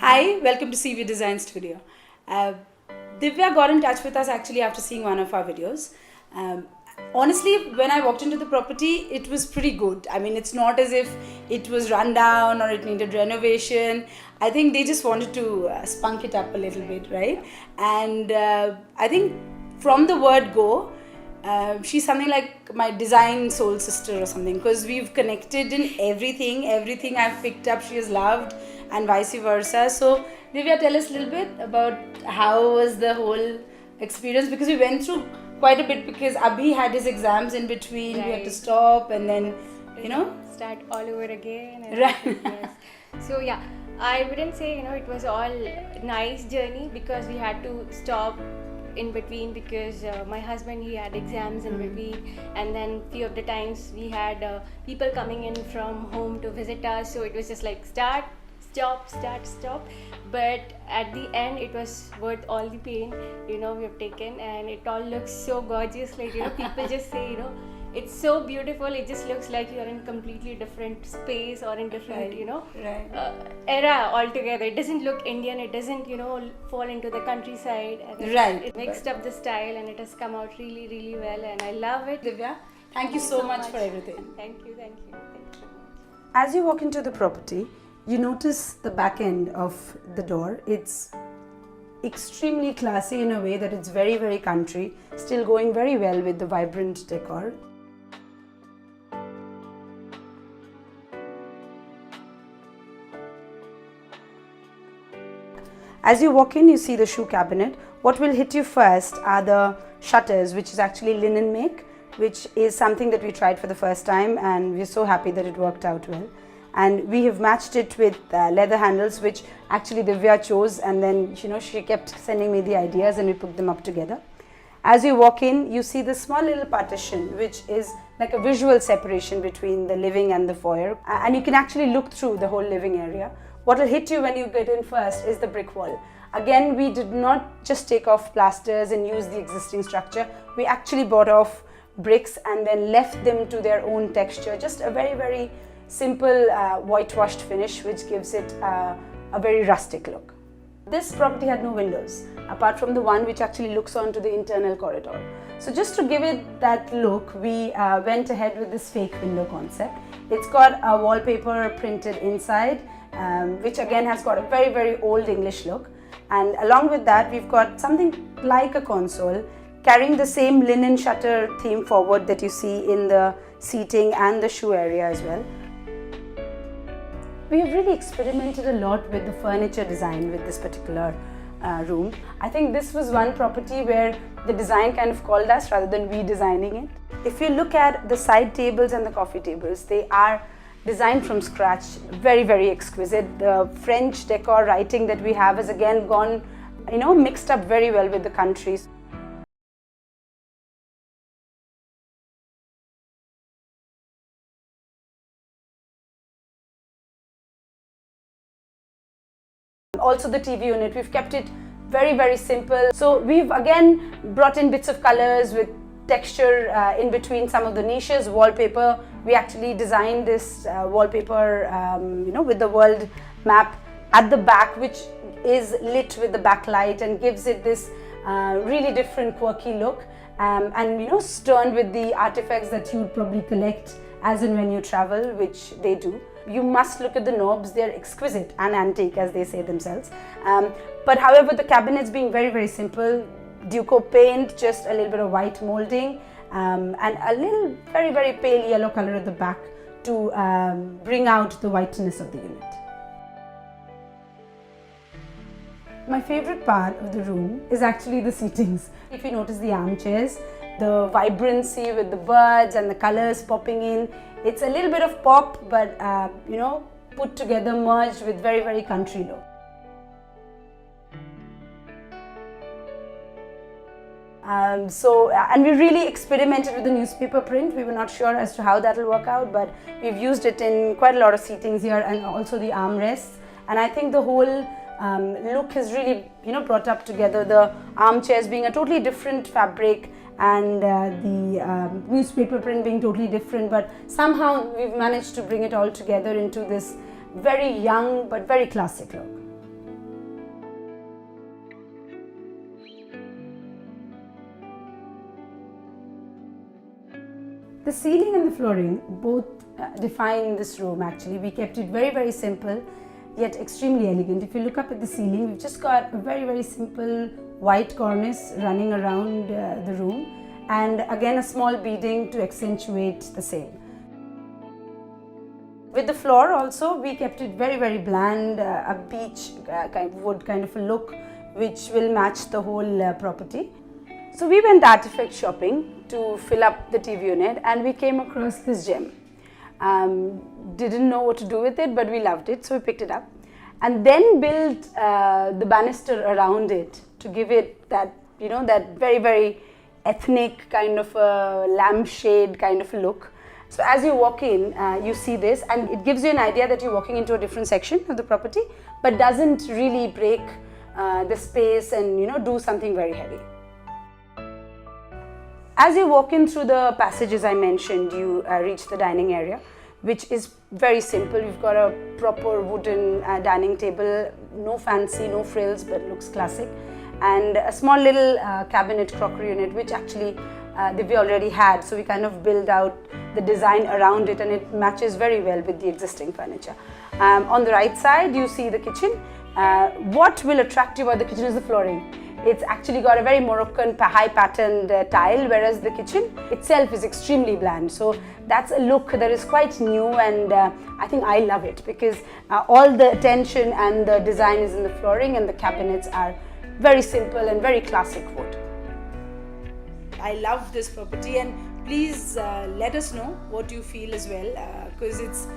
Hi, welcome to CV Design Studio. Divya got in touch with us actually after seeing one of our videos. Honestly, when I walked into the property, it was pretty good. I mean, it's not as if it was run down or it needed renovation. I think they just wanted to spunk it up a little bit, right? And I think from the word go, she's something like my design soul sister or something, because we've connected in everything I've picked up she has loved, and vice versa. So Divya, tell us a little bit about how was the whole experience, because we went through quite a bit, because Abhi had his exams in between. Right. We had to stop and then start all over again and right. Yes. So yeah, I wouldn't say it was all nice journey, because we had to stop in between, because my husband, he had exams in between, and then few of the times we had people coming in from home to visit us, so it was just like start, stop. But at the end it was worth all the pain we have taken, and it all looks so gorgeous. Like people just say it's so beautiful. It just looks like you are in completely different space or in different era altogether. It doesn't look Indian. It doesn't fall into the countryside. And Right. It mixed up the style, and it has come out really, really well, and I love it. Divya, thank you so much for everything. Thank you. As you walk into the property, you notice the back end of the door. It's extremely classy in a way that it's very, very country, still going very well with the vibrant decor. As you walk in, you see the shoe cabinet. What will hit you first are the shutters, which is actually linen make, which is something that we tried for the first time, and we're so happy that it worked out well. And we have matched it with leather handles, which actually Divya chose, and then she kept sending me the ideas and we put them up together. As you walk in, you see the small little partition, which is like a visual separation between the living and the foyer, and you can actually look through the whole living area. What will hit you when you get in first is the brick wall. Again, we did not just take off plasters and use the existing structure. We actually bought off bricks and then left them to their own texture. Just a very, very simple whitewashed finish, which gives it a very rustic look. This property had no windows apart from the one which actually looks onto the internal corridor. So just to give it that look, we went ahead with this fake window concept. It's got a wallpaper printed inside, which again has got a very, very old English look. And along with that, we've got something like a console carrying the same linen shutter theme forward that you see in the seating and the shoe area as well. We have really experimented a lot with the furniture design with this particular room. I think this was one property where the design kind of called us rather than we designing it. If you look at the side tables and the coffee tables, they are designed from scratch, very, very exquisite. The French decor writing that we have is again gone, mixed up very well with the countries. Also the TV unit, we've kept it very, very simple. So we've again brought in bits of colors with texture in between some of the niches. Wallpaper, we actually designed this wallpaper with the world map at the back, which is lit with the backlight and gives it this really different quirky look, and stern with the artifacts that you'd probably collect as and when you travel, which they do. You must look at the knobs. They're exquisite and antique, as they say themselves. But however, the cabinets being very, very simple, Duco paint, just a little bit of white molding, and a little very, very pale yellow color at the back to bring out the whiteness of the unit. My favorite part of the room is actually the seatings. If you notice the armchairs, the vibrancy with the birds and the colors popping in, it's a little bit of pop, but put together, merged with very, very country look. And we really experimented with the newspaper print. We were not sure as to how that will work out, but we've used it in quite a lot of seatings here, and also the armrests. And I think the whole look has really brought up together, the armchairs being a totally different fabric, and the newspaper print being totally different, but somehow we've managed to bring it all together into this very young but very classic look. The ceiling and the flooring both define this room actually. We kept it very, very simple yet extremely elegant. If you look up at the ceiling, we've just got a very, very simple white cornice running around the room, and again a small beading to accentuate the same. With the floor also, we kept it very, very bland, a beech kind of wood kind of a look, which will match the whole property. So we went artifact shopping to fill up the TV unit, and we came across this gem. Didn't know what to do with it, but we loved it, so we picked it up. And then built the banister around it to give it that, you know, that very, very ethnic kind of a lampshade kind of a look. So as you walk in, you see this, and it gives you an idea that you're walking into a different section of the property, but doesn't really break the space and, you know, do something very heavy. As you walk in through the passages I mentioned, you reach the dining area, which is very simple. We've got a proper wooden dining table, no fancy, no frills, but looks classic, and a small little cabinet crockery unit, which actually Divya already had, so we kind of build out the design around it, and it matches very well with the existing furniture. On the right side, you see the kitchen. What will attract you about the kitchen is the flooring. It's actually got a very Moroccan high patterned tile, whereas the kitchen itself is extremely bland. So that's a look that is quite new, and I think I love it because all the attention and the design is in the flooring, and the cabinets are very simple and very classic wood. I love this property, and please let us know what you feel as well, because it's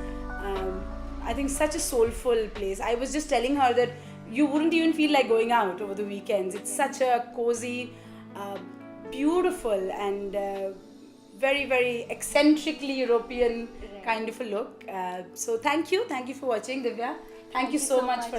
I think such a soulful place. I was just telling her that you wouldn't even feel like going out over the weekends. It's such a cozy, beautiful and very, very eccentrically European kind of a look. So thank you for watching, Divya. Thank you so much for